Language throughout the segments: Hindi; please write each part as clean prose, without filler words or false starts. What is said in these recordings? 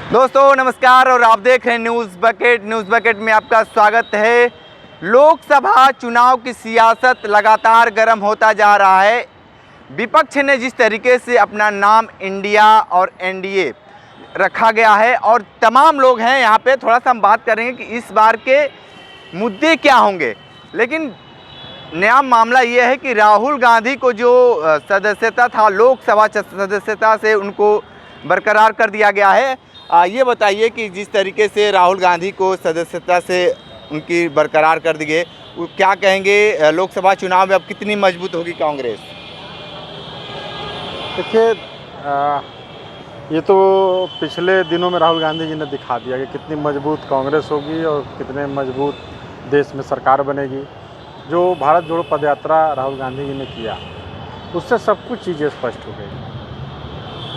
दोस्तों नमस्कार और आप देख रहे हैं न्यूज़ बकेट में आपका स्वागत है। लोकसभा चुनाव की सियासत लगातार गर्म होता जा रहा है। विपक्ष ने जिस तरीके से अपना नाम इंडिया और एनडीए रखा गया है और तमाम लोग हैं यहाँ पे, थोड़ा सा हम बात करेंगे कि इस बार के मुद्दे क्या होंगे। लेकिन नया मामला ये है कि राहुल गांधी को जो सदस्यता था, लोकसभा सदस्यता से उनको बरकरार कर दिया गया है। ये बताइए कि जिस तरीके से राहुल गांधी को सदस्यता से उनकी बरकरार कर दी गई, वो क्या कहेंगे लोकसभा चुनाव में अब कितनी मजबूत होगी कांग्रेस? देखिए, ये तो पिछले दिनों में राहुल गांधी जी ने दिखा दिया कि कितनी मजबूत कांग्रेस होगी और कितने मजबूत देश में सरकार बनेगी। जो भारत जोड़ो पदयात्रा राहुल गांधी जी ने किया, उससे सब कुछ चीज़ें स्पष्ट हो गई।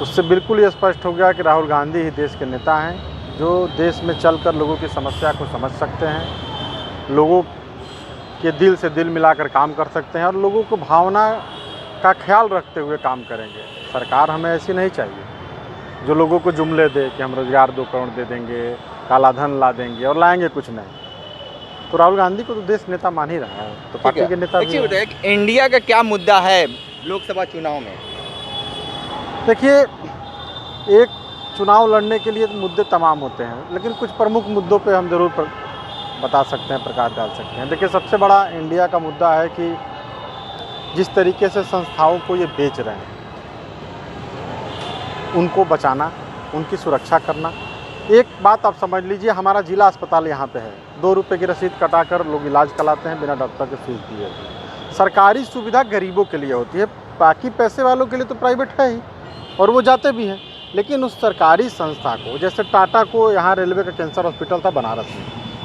उससे बिल्कुल ये स्पष्ट हो गया कि राहुल गांधी ही देश के नेता हैं, जो देश में चलकर लोगों की समस्या को समझ सकते हैं, लोगों के दिल से दिल मिलाकर काम कर सकते हैं और लोगों को भावना का ख्याल रखते हुए काम करेंगे। सरकार हमें ऐसी नहीं चाहिए जो लोगों को जुमले दे कि हम रोज़गार 2 करोड़ दे देंगे, काला धन ला देंगे और लाएंगे कुछ नहीं। तो राहुल गांधी को तो देश नेता मान ही रहा है, तो पार्टी के नेता भी बताइए कि इंडिया का क्या मुद्दा है लोकसभा चुनाव में? देखिए, एक चुनाव लड़ने के लिए तो मुद्दे तमाम होते हैं, लेकिन कुछ प्रमुख मुद्दों पे हम ज़रूर बता सकते हैं, प्रकाश डाल सकते हैं। देखिए, सबसे बड़ा इंडिया का मुद्दा है कि जिस तरीके से संस्थाओं को ये बेच रहे हैं, उनको बचाना, उनकी सुरक्षा करना। एक बात आप समझ लीजिए, हमारा जिला अस्पताल यहाँ पे है, 2 रुपये की रसीद कटाकर लोग इलाज कराते हैं बिना डॉक्टर के फीस दिए। सरकारी सुविधा गरीबों के लिए होती है, बाकी पैसे वालों के लिए तो प्राइवेट है ही और वो जाते भी हैं। लेकिन उस सरकारी संस्था को, जैसे टाटा को, यहाँ रेलवे का कैंसर हॉस्पिटल था बनारस में,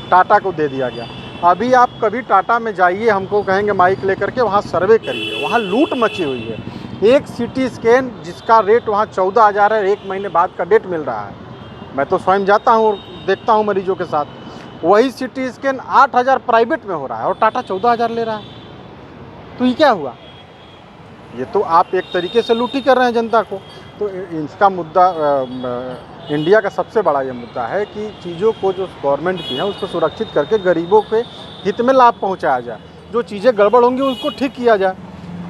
टाटा को दे दिया गया। अभी आप कभी टाटा में जाइए, हमको कहेंगे माइक लेकर के वहाँ सर्वे करिए, वहाँ लूट मची हुई है। एक सीटी स्कैन जिसका रेट वहाँ 14,000 है, 1 महीने बाद का डेट मिल रहा है। मैं तो स्वयं जाता हूँ और देखता हूँ मरीजों के साथ, वही सीटी स्कैन 8,000 प्राइवेट में हो रहा है और टाटा 14,000 ले रहा है। तो ये क्या हुआ? ये तो आप एक तरीके से लूट ही कर रहे हैं जनता को। तो इसका मुद्दा, इंडिया का सबसे बड़ा ये मुद्दा है कि चीज़ों को जो गवर्नमेंट की है उसको सुरक्षित करके गरीबों के हित में लाभ पहुंचाया जाए। जो चीज़ें गड़बड़ होंगी उसको ठीक किया जाए,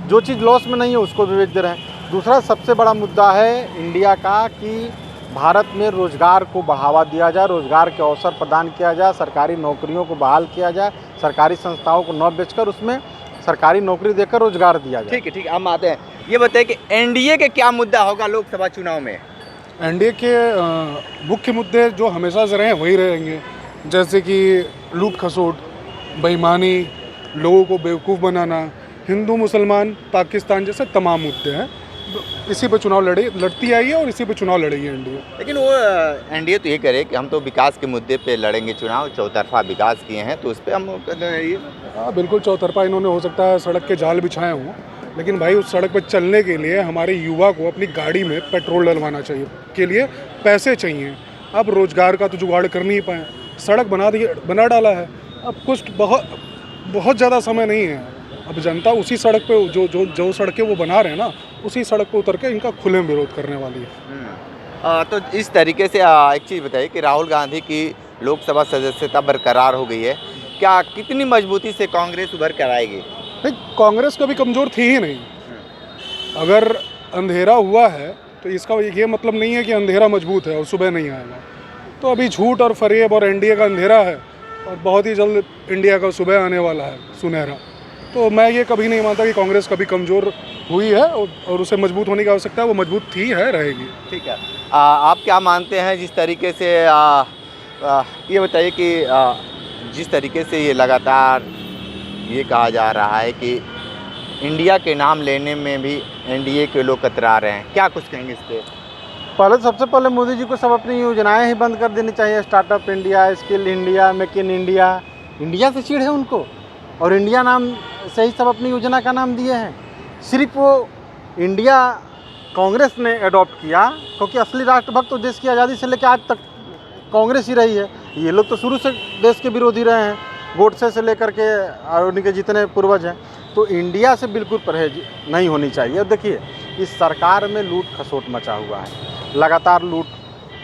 जो चीज़ लॉस में नहीं है उसको भी बेच दे रहे हैं। दूसरा सबसे बड़ा मुद्दा है इंडिया का कि भारत में रोज़गार को बढ़ावा दिया जाए, रोज़गार के अवसर प्रदान किया जाए, सरकारी नौकरियों को बहाल किया जाए, सरकारी संस्थाओं को न बेचकर उसमें सरकारी नौकरी देकर रोजगार दिया जाए। ठीक है, हम आते हैं। ये बताइए कि एनडीए के क्या मुद्दा होगा लोकसभा चुनाव में? एनडीए के मुख्य मुद्दे जो हमेशा से रहे वही रहेंगे, जैसे कि लूट खसोट, बेईमानी, लोगों को बेवकूफ़ बनाना, हिंदू मुसलमान पाकिस्तान जैसे तमाम मुद्दे हैं। इसी पे चुनाव लड़ती आई है और इसी पे चुनाव लड़ेगी एनडीए। लेकिन वो एनडीए तो ये करे कि हम तो विकास के मुद्दे पे लड़ेंगे चुनाव, चौतरफा विकास किए हैं, तो उस पर हम हाँ बिल्कुल, चौतरफा इन्होंने हो सकता है सड़क के जाल बिछाए हों, लेकिन भाई उस सड़क पर चलने के लिए हमारे युवा को अपनी गाड़ी में पेट्रोल डलवाना चाहिए, के लिए पैसे चाहिए। अब रोज़गार का तो जुगाड़ कर नहीं पाए, सड़क बना डाला है, अब कुछ बहुत ज़्यादा समय नहीं है। अब जनता उसी सड़क पे जो सड़कें वो बना रहे हैं ना, उसी सड़क पे उतर के इनका खुले में विरोध करने वाली है। तो इस तरीके से एक चीज़ बताइए कि राहुल गांधी की लोकसभा सदस्यता बरकरार हो गई है, क्या कितनी मजबूती से कांग्रेस उभर कर आएगी? नहीं, कांग्रेस कभी कमज़ोर थी ही नहीं। अगर अंधेरा हुआ है तो इसका ये मतलब नहीं है कि अंधेरा मजबूत है और सुबह नहीं आएगा। तो अभी झूठ और फरेब और एनडीए का अंधेरा है और बहुत ही जल्द इंडिया का सुबह आने वाला है सुनहरा। तो मैं ये कभी नहीं मानता कि कांग्रेस कभी कमज़ोर हुई है और उसे मजबूत होने की आवश्यकता है, वो मजबूत थी है, रहेगी। ठीक है, आप क्या मानते हैं जिस तरीके से ये बताइए कि जिस तरीके से ये लगातार ये कहा जा रहा है कि इंडिया के नाम लेने में भी एनडीए के लोग कतरा रहे हैं, क्या कुछ कहेंगे इस पर? सबसे पहले मोदी जी को सब अपनी योजनाएं ही बंद कर देनी चाहिए। Startup India, skill India, make in India. India से चिढ़ है उनको और इंडिया नाम से ही सब अपनी योजना का नाम दिए हैं। सिर्फ वो इंडिया कांग्रेस ने अडॉप्ट किया क्योंकि असली राष्ट्रभक्त तो देश की आज़ादी से लेकर आज तक कांग्रेस ही रही है। ये लोग तो शुरू से देश के विरोधी रहे हैं, गोडसे से लेकर के और उनके जितने पूर्वज हैं। तो इंडिया से बिल्कुल परहेज नहीं होनी चाहिए। देखिए, इस सरकार में लूट खसोट मचा हुआ है, लगातार लूट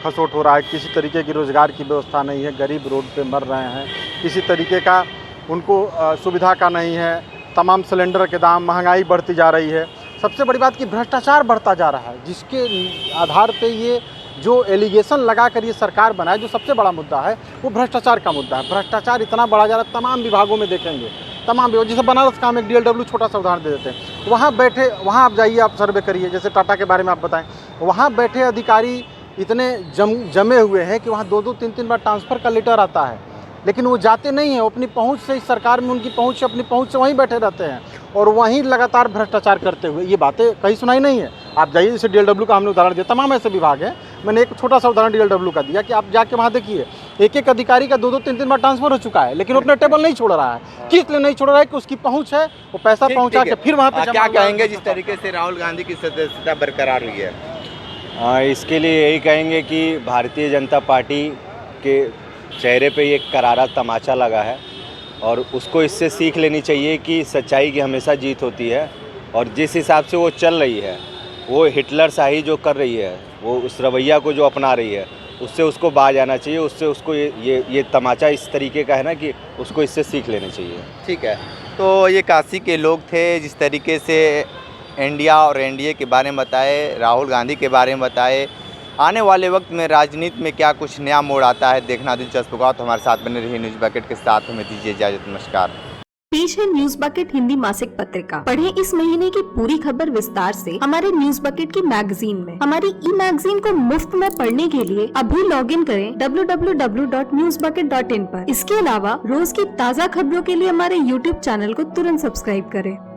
खसोट हो रहा है, किसी तरीके की रोज़गार की व्यवस्था नहीं है, गरीब रोड पे मर रहे हैं, किसी तरीके का उनको सुविधा का नहीं है, तमाम सिलेंडर के दाम, महंगाई बढ़ती जा रही है। सबसे बड़ी बात कि भ्रष्टाचार बढ़ता जा रहा है, जिसके आधार पे ये जो एलिगेशन लगा कर ये सरकार बनाए, जो सबसे बड़ा मुद्दा है वो भ्रष्टाचार का मुद्दा है। भ्रष्टाचार इतना बढ़ा जा रहा है, तमाम विभागों में देखेंगे, तमाम विभाग, जैसे बनारस का हम एक DLW छोटा सा उदाहरण दे देते हैं। वहाँ बैठे, वहाँ आप जाइए, आप सर्वे करिए, जैसे टाटा के बारे में आप बताएं, वहाँ बैठे अधिकारी इतने जमे हुए हैं कि वहाँ 2-2, 3-3 बार ट्रांसफ़र का लेटर आता है, लेकिन वो जाते नहीं हैं। वो अपनी पहुंच से, इस सरकार में उनकी पहुंच से, अपनी पहुंच से वहीं बैठे रहते हैं और वहीं लगातार भ्रष्टाचार करते हुए, ये बातें कहीं सुनाई नहीं है। आप जाइए, जैसे DLW का हमने उदाहरण दिया, तमाम ऐसे विभाग हैं, मैंने एक छोटा सा उदाहरण DLW का दिया कि आप जाके वहाँ देखिए, एक अधिकारी का 2-2, 3-3 बार ट्रांसफ़र हो चुका है, लेकिन वो अपना टेबल नहीं छोड़ रहा है। किस लिए नहीं छोड़ रहा है? कि उसकी पहुँच है, वो पैसा पहुँचा के फिर वहाँ पर क्या कहेंगे जिस तरीके से राहुल गांधी की सदस्यता बरकरार हुई है? इसके लिए यही कहेंगे कि भारतीय जनता पार्टी के चेहरे पे ये करारा तमाचा लगा है और उसको इससे सीख लेनी चाहिए कि सच्चाई की हमेशा जीत होती है। और जिस हिसाब से वो चल रही है, वो हिटलर शाही जो कर रही है, वो उस रवैया को जो अपना रही है, उससे उसको बाज आना चाहिए। उससे उसको ये तमाचा इस तरीके का है ना कि उसको इससे सीख लेना चाहिए। ठीक है, तो ये काशी के लोग थे, जिस तरीके से इंडिया और NDA के बारे में बताए, राहुल गांधी के बारे में बताए। आने वाले वक्त में राजनीति में क्या कुछ नया मोड़ आता है, देखना दिलचस्प होगा। तो हमारे साथ बने रहिए न्यूज़ बकेट के साथ, हमें दीजिए इजाजत, नमस्कार। पेश है न्यूज बकेट हिंदी मासिक पत्रिका। पढ़ें इस महीने की पूरी खबर विस्तार से हमारे न्यूज बकेट की मैगजीन में। हमारी ई-मैगजीन को मुफ्त में पढ़ने के लिए अभी लॉगिन करें www.newsbucket.in पर। इसके अलावा रोज की ताज़ा खबरों के लिए हमारे YouTube चैनल को तुरंत सब्सक्राइब करें।